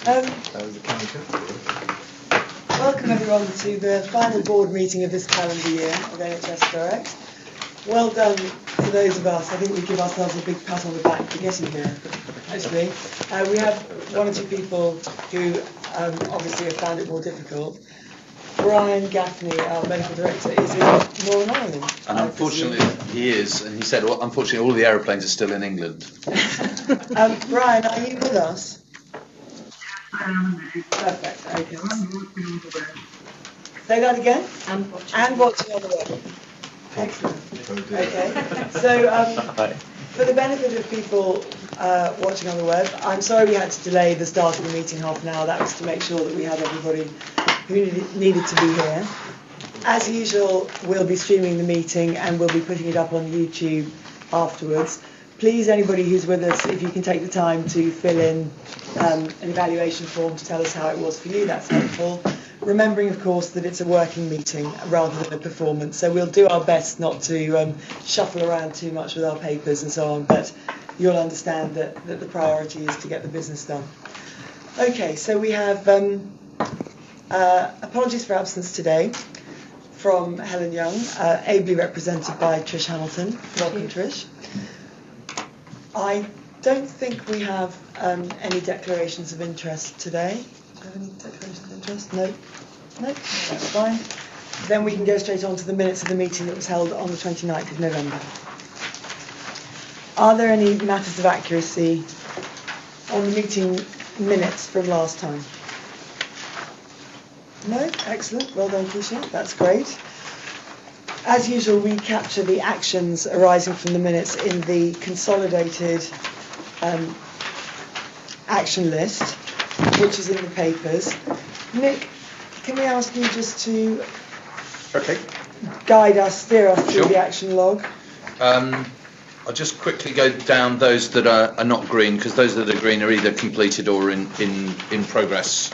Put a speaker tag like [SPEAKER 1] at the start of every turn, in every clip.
[SPEAKER 1] Welcome everyone to the final board meeting of this calendar year of NHS Direct. Well done to those of us. I think we give ourselves a big pat on the back for getting here. Actually, we have one or two people who obviously have found it more difficult. Brian Gaffney, our medical director, is in Northern Ireland.
[SPEAKER 2] And unfortunately he is, and he said, well, unfortunately all the aeroplanes are still in England.
[SPEAKER 1] Brian, are you with us? Perfect, okay. Say that again? And watching on the web. Excellent. Okay, so for the benefit of people watching on the web, I'm sorry we had to delay the start of the meeting half an hour. That was to make sure that we had everybody who needed to be here. As usual, we'll be streaming the meeting and we'll be putting it up on YouTube afterwards. Please, anybody who's with us, if you can take the time to fill in an evaluation form to tell us how it was for you, that's helpful. Remembering, of course, that it's a working meeting rather than a performance, so we'll do our best not to shuffle around too much with our papers and so on, but you'll understand that the priority is to get the business done. Okay, so we have apologies for absence today from Helen Young, ably represented by Trish Hamilton. Welcome, Trish. I don't think we have any declarations of interest today. Do we have any declarations of interest? No? No? That's fine. Then we can go straight on to the minutes of the meeting that was held on the 29th of November. Are there any matters of accuracy on the meeting minutes from last time? No? Excellent. Well done, Keisha. That's great. As usual, we capture the actions arising from the minutes in the consolidated action list, which is in the papers. Nick, can we ask you just to guide us, steer us through the action log?
[SPEAKER 2] I'll just quickly go down those that are not green, because those that are green are either completed or in progress.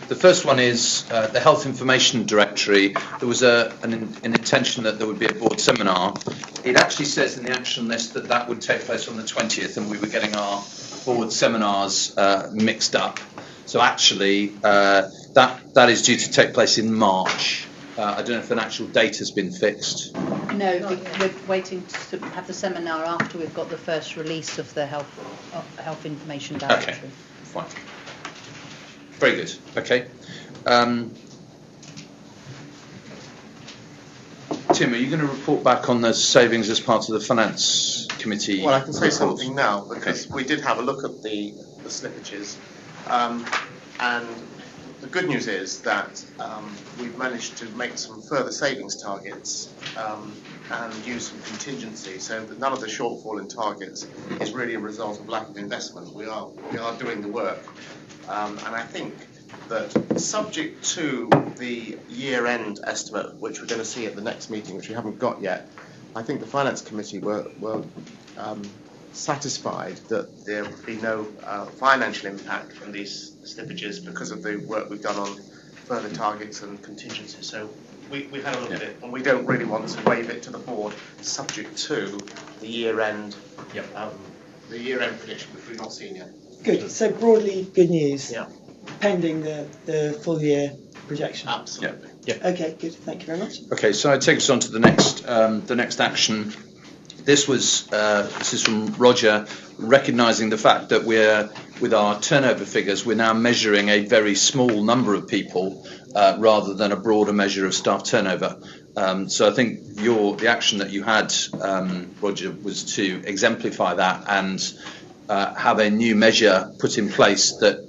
[SPEAKER 2] The first one is the Health Information Directory. There was an intention that there would be a board seminar. It actually says in the action list that would take place on the 20th, and we were getting our board seminars mixed up. So actually, that is due to take place in March. I don't know if an actual date has been fixed.
[SPEAKER 3] No, we're waiting to have the seminar after we've got the first release of the Health Information Directory.
[SPEAKER 2] Okay, fine. Very good. Okay. Tim, are you going to report back on the savings as part of the Finance Committee?
[SPEAKER 4] Well, I can say something now, because we did have a look at the slippages, and the good news is that we've managed to make some further savings targets and use some contingency, so that none of the shortfall in targets is really a result of lack of investment. We are doing the work. And I think that, subject to the year-end estimate, which we're going to see at the next meeting, which we haven't got yet, I think the Finance Committee were satisfied that there would be no financial impact from these slippages because of the work we've done on further targets and contingency. So we've had a look at it, and we don't really want to waive it to the board, subject to the year-end prediction, which we've not seen yet.
[SPEAKER 1] Good. So broadly, good news.
[SPEAKER 4] Yeah.
[SPEAKER 1] Pending the full year projection.
[SPEAKER 4] Absolutely.
[SPEAKER 2] Yeah.
[SPEAKER 1] Okay. Good. Thank you very much.
[SPEAKER 2] Okay. So I take us on to the next action. This is from Roger, recognising the fact that with our turnover figures, we're now measuring a very small number of people rather than a broader measure of staff turnover. So I think the action that you had, Roger, was to exemplify that and have a new measure put in place that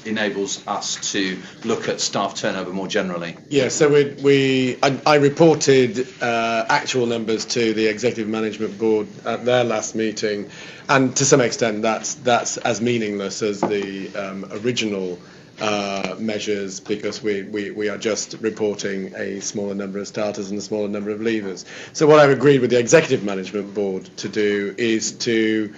[SPEAKER 2] enables us to look at staff turnover more generally.
[SPEAKER 5] Yeah, so I reported actual numbers to the Executive Management Board at their last meeting, and to some extent that's as meaningless as the original measures, because we are just reporting a smaller number of starters and a smaller number of leavers. So what I've agreed with the Executive Management Board to do is to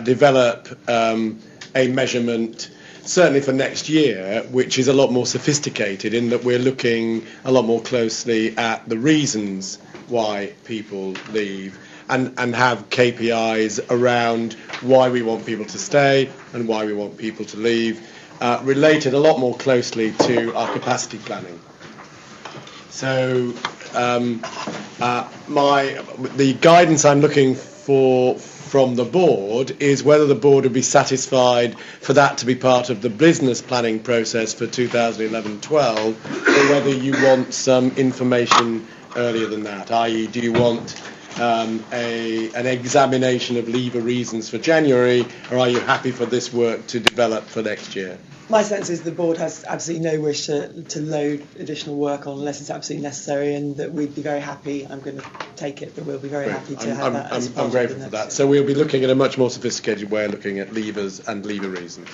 [SPEAKER 5] develop a measurement, certainly for next year, which is a lot more sophisticated, in that we're looking a lot more closely at the reasons why people leave, and have KPIs around why we want people to stay and why we want people to leave, related a lot more closely to our capacity planning. So the guidance I'm looking for from the board is whether the board would be satisfied for that to be part of the business planning process for 2011-12, or whether you want some information earlier than that, i.e. do you want an examination of lever reasons for January, or are you happy for this work to develop for next year?
[SPEAKER 1] My sense is the board has absolutely no wish to load additional work on unless it's absolutely necessary, and that we'd be very happy. I'm going to take it, but we'll be very happy to have that as part
[SPEAKER 5] I'm grateful for that. So we'll be looking at a much more sophisticated way of looking at levers and lever reasons.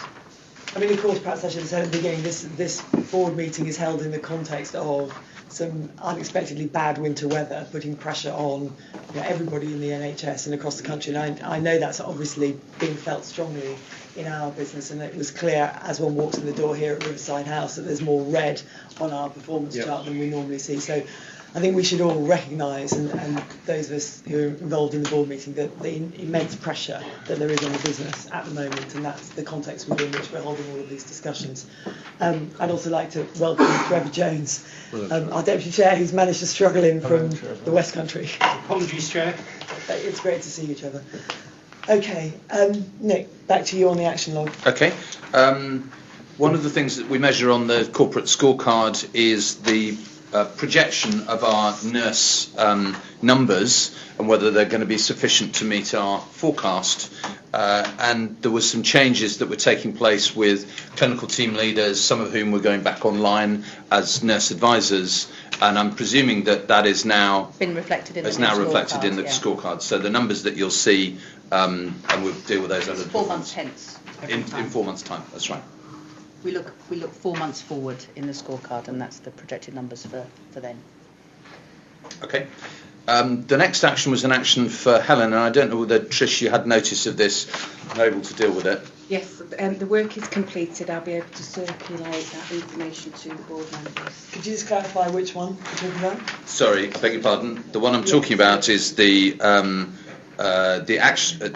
[SPEAKER 1] I mean, of course, perhaps I should have said at the beginning, this board meeting is held in the context of some unexpectedly bad winter weather, putting pressure on everybody in the NHS and across the country. And I know that's obviously being felt strongly in our business, and it was clear as one walks in the door here at Riverside House that there's more red on our performance chart than we normally see. So I think we should all recognise, and those of us who are involved in the board meeting, that the immense pressure that there is on the business at the moment, and that's the context within which we're holding all of these discussions. I'd also like to welcome Trevor Jones, our Deputy Chair, who's managed to struggle in from the West Country.
[SPEAKER 6] Apologies, Chair.
[SPEAKER 1] It's great to see you, Trevor. Okay, Nick, back to you on the action log.
[SPEAKER 2] Okay. One of the things that we measure on the corporate scorecard is the projection of our nurse numbers and whether they're going to be sufficient to meet our forecast. And there was some changes that were taking place with clinical team leaders, some of whom were going back online as nurse advisors. And I'm presuming that is now
[SPEAKER 3] been reflected in the
[SPEAKER 2] scorecard. So the numbers that you'll see, and we'll deal with those under
[SPEAKER 3] 4 months hence.
[SPEAKER 2] in 4 months' time. That's right.
[SPEAKER 3] We look 4 months forward in the scorecard, and that's the projected numbers for then.
[SPEAKER 2] Okay. The next action was an action for Helen, and I don't know whether, Trish, you had notice of this and able to deal with it.
[SPEAKER 7] Yes, the work is completed. I'll be able to circulate that information to the board members.
[SPEAKER 1] Could you just clarify which one you're talking about?
[SPEAKER 2] Sorry, I beg your pardon. The one I'm talking about is the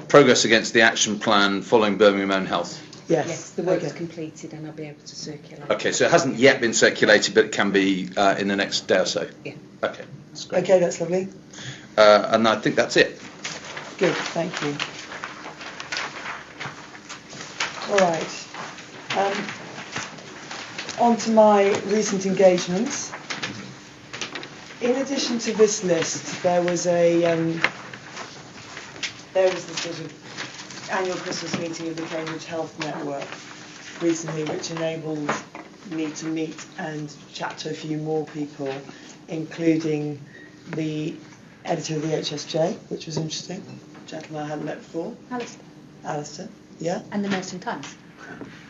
[SPEAKER 2] progress against the action plan following Birmingham Own Health.
[SPEAKER 7] Yes, the work is completed, and I'll be able to circulate.
[SPEAKER 2] Okay, so it hasn't yet been circulated, but it can be in the next day or so.
[SPEAKER 7] Yeah.
[SPEAKER 2] Okay, that's great.
[SPEAKER 1] Okay, that's lovely.
[SPEAKER 2] And I think that's it.
[SPEAKER 1] Good, thank you. All right. On to my recent engagements. In addition to this list, there was the sort of annual Christmas meeting of the Cambridge Health Network recently, which enabled me to meet and chat to a few more people, including the editor of the HSJ, which was interesting, a gentleman I hadn't met before. Alistair, yeah.
[SPEAKER 3] And the Nursing Times.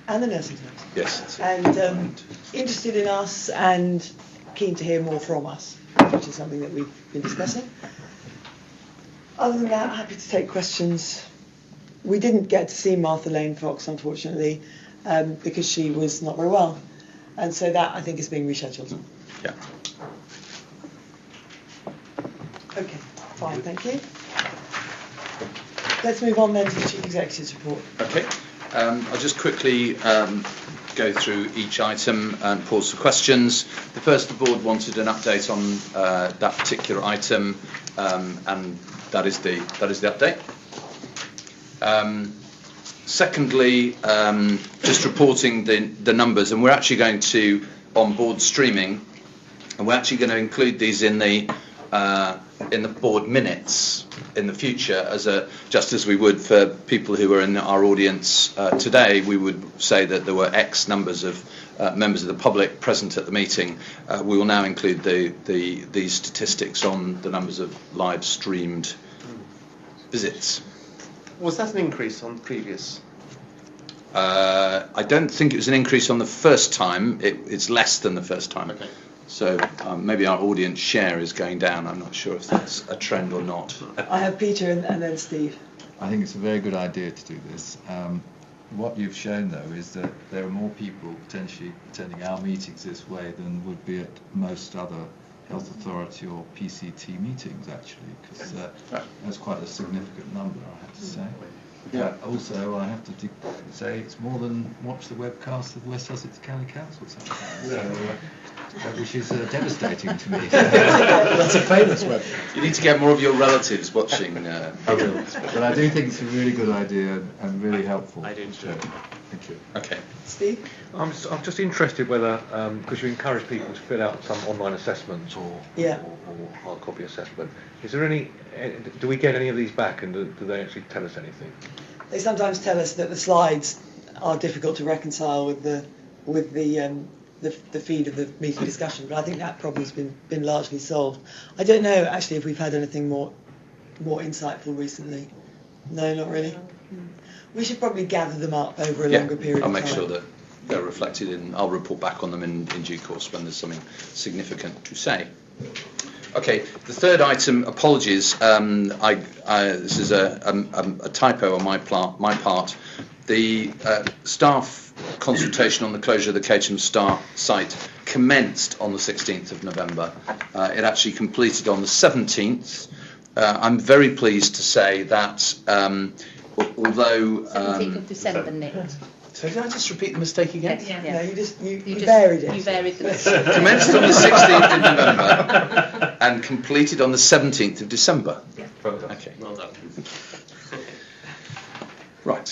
[SPEAKER 1] And the Nursing Times.
[SPEAKER 2] Yes.
[SPEAKER 1] And interested in us and keen to hear more from us, which is something that we've been discussing. Other than that, happy to take questions. We didn't get to see Martha Lane Fox, unfortunately, because she was not very well. And so that, I think, is being rescheduled.
[SPEAKER 2] Yeah.
[SPEAKER 1] Okay, fine, thank you. Let's move on then to the Chief Executive's report.
[SPEAKER 2] Okay. I'll just quickly go through each item and pause for questions. The first, the board wanted an update on that particular item, and that is the update. Secondly, just reporting the numbers, and we're actually going to on board streaming, and we're actually going to include these in the board minutes in the future, just as we would for people who are in our audience today. We would say that there were X numbers of members of the public present at the meeting. We will now include these statistics on the numbers of live streamed visits.
[SPEAKER 4] Was that an increase on previous?
[SPEAKER 2] I don't think it was an increase on the first time. It's less than the first time.
[SPEAKER 4] Okay.
[SPEAKER 2] So maybe our audience share is going down. I'm not sure if that's a trend or not.
[SPEAKER 1] I have Peter and then Steve.
[SPEAKER 8] I think it's a very good idea to do this. What you've shown, though, is that there are more people potentially attending our meetings this way than would be at most other health authority or PCT meetings, actually, because that's quite a significant number, I have to say. Also, I have to say it's more than watch the webcast of West Sussex County Council sometimes, which is devastating to me.
[SPEAKER 5] That's a famous web.
[SPEAKER 2] You need to get more of your relatives watching.
[SPEAKER 8] I will. But I do think it's a really good idea and really helpful.
[SPEAKER 6] I do too.
[SPEAKER 8] Thank you.
[SPEAKER 2] Okay.
[SPEAKER 1] Steve?
[SPEAKER 6] I'm just interested whether, because you encourage people to fill out some online assessments or hard copy assessment, is there any, do we get any of these back, and do they actually tell us anything?
[SPEAKER 1] They sometimes tell us that the slides are difficult to reconcile with the feed of the meeting discussion, but I think that problem's been largely solved. I don't know actually if we've had anything more insightful recently. No, not really. We should probably gather them up over a longer period of time.
[SPEAKER 2] I'll make sure that they're reflected in. I'll report back on them in due course when there's something significant to say. Okay, the third item, apologies. This is a typo on my part. The staff consultation on the closure of the Caterham site commenced on the 16th of November. It actually completed on the 17th. I'm very pleased to say that although
[SPEAKER 3] 17th of December, Nick.
[SPEAKER 2] So did I just repeat the mistake again?
[SPEAKER 3] Yes.
[SPEAKER 1] No, you varied it.
[SPEAKER 3] You varied the mistake.
[SPEAKER 2] Commenced on the 16th of November and completed on the 17th of December.
[SPEAKER 3] Yeah.
[SPEAKER 2] Okay.
[SPEAKER 4] Well done.
[SPEAKER 2] Right,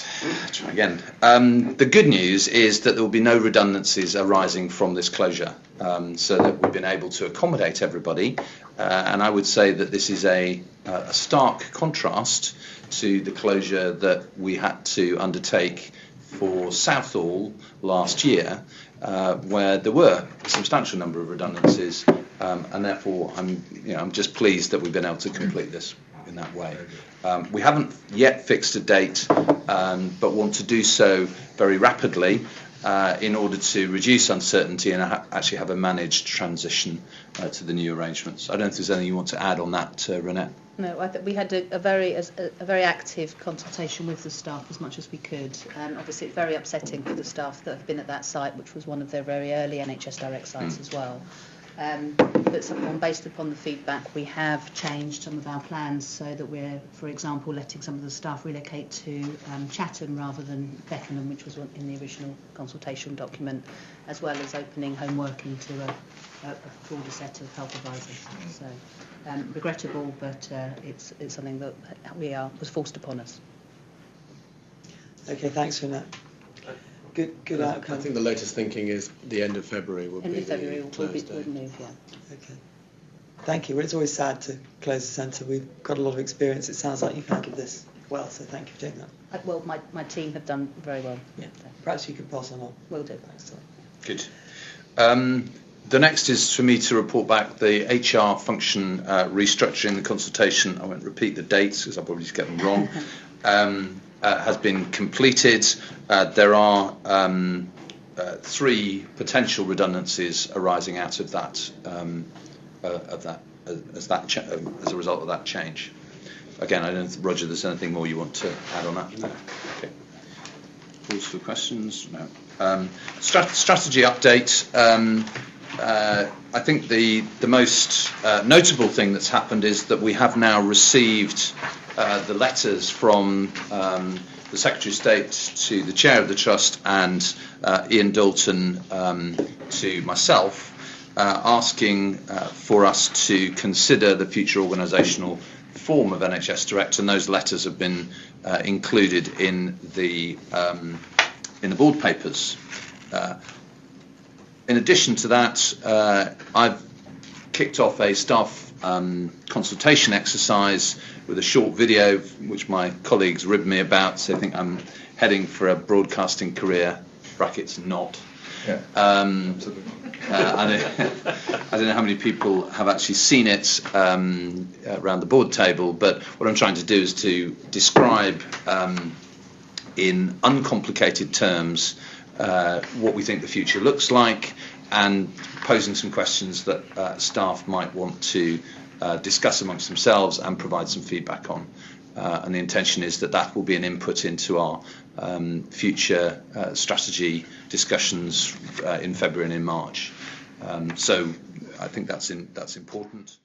[SPEAKER 2] try again. The good news is that there will be no redundancies arising from this closure, so that we've been able to accommodate everybody, and I would say that this is a stark contrast to the closure that we had to undertake for Southall last year, where there were a substantial number of redundancies, and therefore I'm just pleased that we've been able to complete this in that way. We haven't yet fixed a date, but want to do so very rapidly in order to reduce uncertainty and actually have a managed transition to the new arrangements. I don't know if there's anything you want to add on that, Renette.
[SPEAKER 3] No, I think we had a very active consultation with the staff as much as we could. Obviously, it's very upsetting for the staff that have been at that site, which was one of their very early NHS Direct sites as well. But based upon the feedback, we have changed some of our plans so that we're, for example, letting some of the staff relocate to Chatham rather than Beckenham, which was in the original consultation document, as well as opening home working to a broader set of health advisors. So regrettable, but it's something that was forced upon us.
[SPEAKER 1] Okay, thanks for that. Good outcome.
[SPEAKER 5] I think the latest thinking is the end of February will
[SPEAKER 3] End
[SPEAKER 5] be
[SPEAKER 3] of February
[SPEAKER 5] the close date.
[SPEAKER 3] would move, yeah.
[SPEAKER 1] Okay. Thank you. Well, it's always sad to close the centre. We've got a lot of experience. It sounds like you've handled this well, so thank you for doing that.
[SPEAKER 3] Well, my team have done very well.
[SPEAKER 1] Yeah. Perhaps you could pass on.
[SPEAKER 3] Will do.
[SPEAKER 1] Thanks.
[SPEAKER 2] Good. The next is for me to report back the HR function restructuring. The consultation, I won't repeat the dates because I'll probably just get them wrong, has been completed. There are 3 potential redundancies arising out of that, as a result of that change. Again, I don't know, Roger, there's anything more you want to add on that? No. Okay. Pause for questions? No. Strategy update. I think the most notable thing that's happened is that we have now received the letters from the Secretary of State to the Chair of the Trust and Ian Dalton to myself, asking for us to consider the future organisational form of NHS Direct, and those letters have been included in the board papers. In addition to that, I've kicked off a staff consultation exercise with a short video, which my colleagues ribbed me about, so I think I'm heading for a broadcasting career, brackets not.
[SPEAKER 8] Yeah.
[SPEAKER 2] I don't know how many people have actually seen it around the board table, but what I'm trying to do is to describe in uncomplicated terms what we think the future looks like, and posing some questions that staff might want to discuss amongst themselves and provide some feedback on. And the intention is that that will be an input into our future strategy discussions in February and in March. So I think that's important.